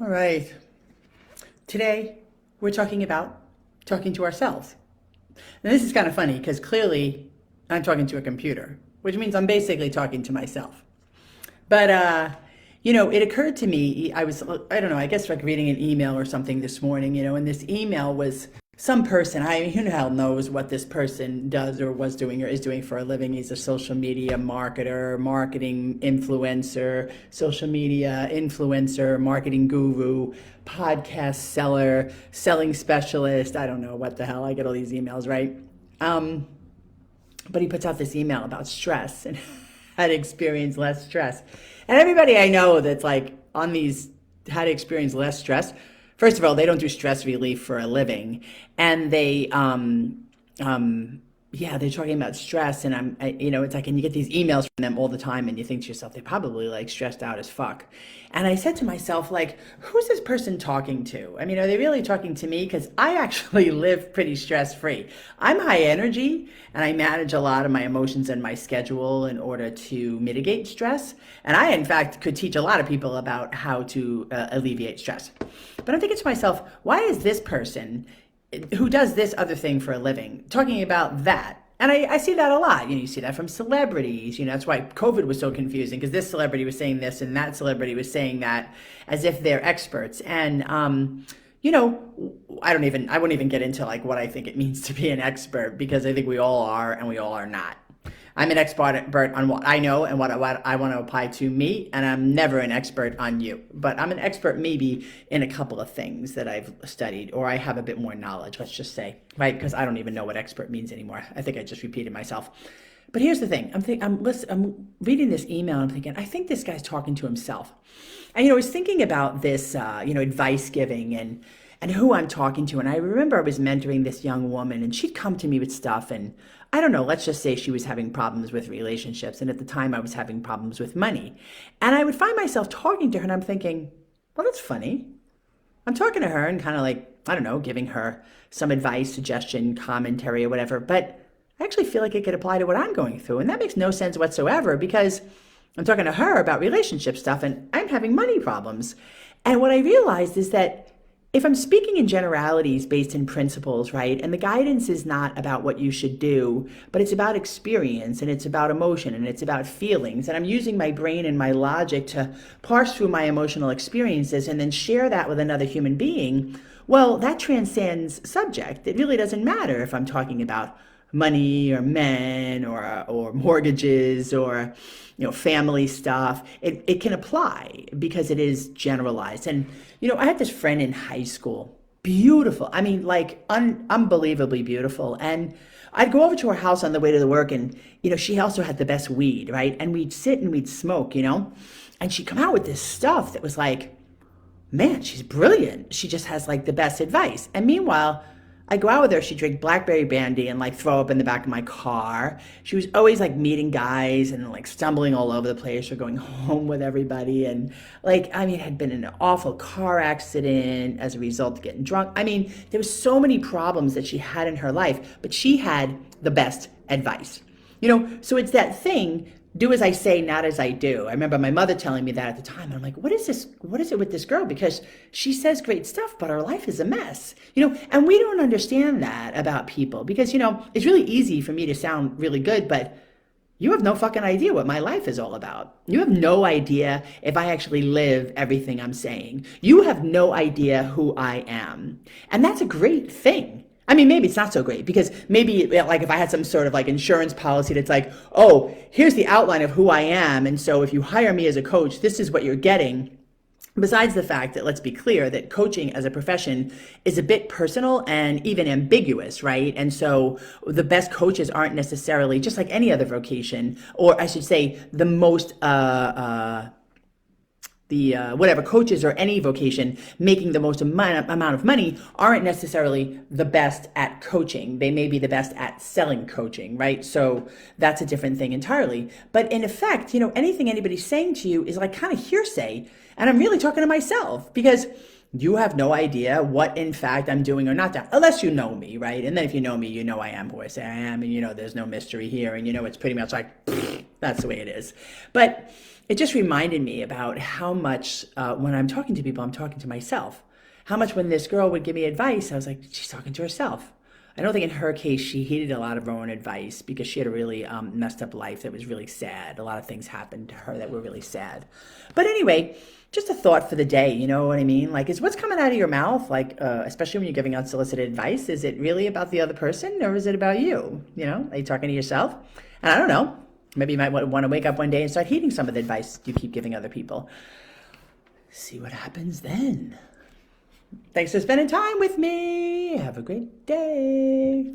All right. Today, we're talking about talking to ourselves. And this is kind of funny because clearly I'm talking to a computer, which means I'm basically talking to myself. But it occurred to me, I don't know, I guess like reading an email or something this morning, and this email was some person, who the hell knows what this person does or was doing or is doing for a living. He's a social media marketer, marketing influencer, social media influencer, marketing guru, podcast seller, selling specialist. I don't know what the hell. I get all these emails, right? Um, but he puts out this email about stress and how to experience less stress. And everybody I know that's like on these how to experience less stress, first of all, they don't do stress relief for a living. And yeah, they're talking about stress. And it's like, and you get these emails from them all the time and you think to yourself, they're probably like stressed out as fuck. And I said to myself, like, who's this person talking to? I mean, are they really talking to me? Because I actually live pretty stress free. I'm high energy and I manage a lot of my emotions and my schedule in order to mitigate stress. And I, in fact, could teach a lot of people about how to alleviate stress. But I'm thinking to myself, why is this person who does this other thing for a living talking about that? And I see that a lot. You see that from celebrities. That's why COVID was so confusing because this celebrity was saying this and that celebrity was saying that as if they're experts. And, I wouldn't even get into like what I think it means to be an expert because I think we all are and we all are not. I'm an expert on what I know and what I want to apply to me, and I'm never an expert on you. But I'm an expert maybe in a couple of things that I've studied, or I have a bit more knowledge, let's just say, right? Because I don't even know what expert means anymore. I think I just repeated myself. But here's the thing. I'm reading this email and I'm thinking, I think this guy's talking to himself. And, I was thinking about this, advice giving and who I'm talking to. And I remember I was mentoring this young woman and she'd come to me with stuff and I don't know, let's just say she was having problems with relationships. And at the time I was having problems with money. And I would find myself talking to her and I'm thinking, well, that's funny. I'm talking to her and kind of like, I don't know, giving her some advice, suggestion, commentary or whatever. But I actually feel like it could apply to what I'm going through. And that makes no sense whatsoever because I'm talking to her about relationship stuff and I'm having money problems. And what I realized is that if I'm speaking in generalities based in principles, right, and the guidance is not about what you should do, but it's about experience and it's about emotion and it's about feelings, and I'm using my brain and my logic to parse through my emotional experiences and then share that with another human being, well, that transcends subject. It really doesn't matter if I'm talking about money or men or mortgages or family stuff. It can apply because it is generalized. And I had this friend in high school, beautiful, I mean, like unbelievably beautiful. And I'd go over to her house on the way to the work and she also had the best weed, right? And we'd sit and we'd smoke, and she'd come out with this stuff that was like, man, she's brilliant, she just has like the best advice. And meanwhile, I go out with her, she'd drink Blackberry Brandy and like throw up in the back of my car. She was always like meeting guys and like stumbling all over the place or going home with everybody. And had been in an awful car accident as a result of getting drunk. There was so many problems that she had in her life, but she had the best advice. So it's that thing, do as I say, not as I do. I remember my mother telling me that at the time. And I'm like, what is this? What is it with this girl? Because she says great stuff, but her life is a mess. And we don't understand that about people because, it's really easy for me to sound really good, but you have no fucking idea what my life is all about. You have no idea if I actually live everything I'm saying. You have no idea who I am. And that's a great thing. Maybe it's not so great because maybe like if I had some sort of like insurance policy that's like, oh, here's the outline of who I am. And so if you hire me as a coach, this is what you're getting. Besides the fact that, let's be clear, that coaching as a profession is a bit personal and even ambiguous, right? And so the best coaches aren't necessarily, just like any other vocation, or I should say the most, whatever coaches or any vocation making the most amount of money aren't necessarily the best at coaching. They may be the best at selling coaching, right? So that's a different thing entirely. But in effect, anything anybody's saying to you is like kind of hearsay. And I'm really talking to myself because you have no idea what in fact I'm doing or not doing, unless you know me, right? And then if you know me, I am who I say I am, and there's no mystery here, and it's pretty much like, that's the way it is. But it just reminded me about how much when I'm talking to people, I'm talking to myself. How much when this girl would give me advice, I was like, she's talking to herself. I don't think in her case she heeded a lot of her own advice because she had a really messed up life that was really sad. A lot of things happened to her that were really sad. But anyway, just a thought for the day, you know what I mean? Like, is what's coming out of your mouth, like, especially when you're giving unsolicited advice, is it really about the other person or is it about you? You know, are you talking to yourself? And I don't know. Maybe you might want to wake up one day and start heeding some of the advice you keep giving other people. See what happens then. Thanks for spending time with me. Have a great day.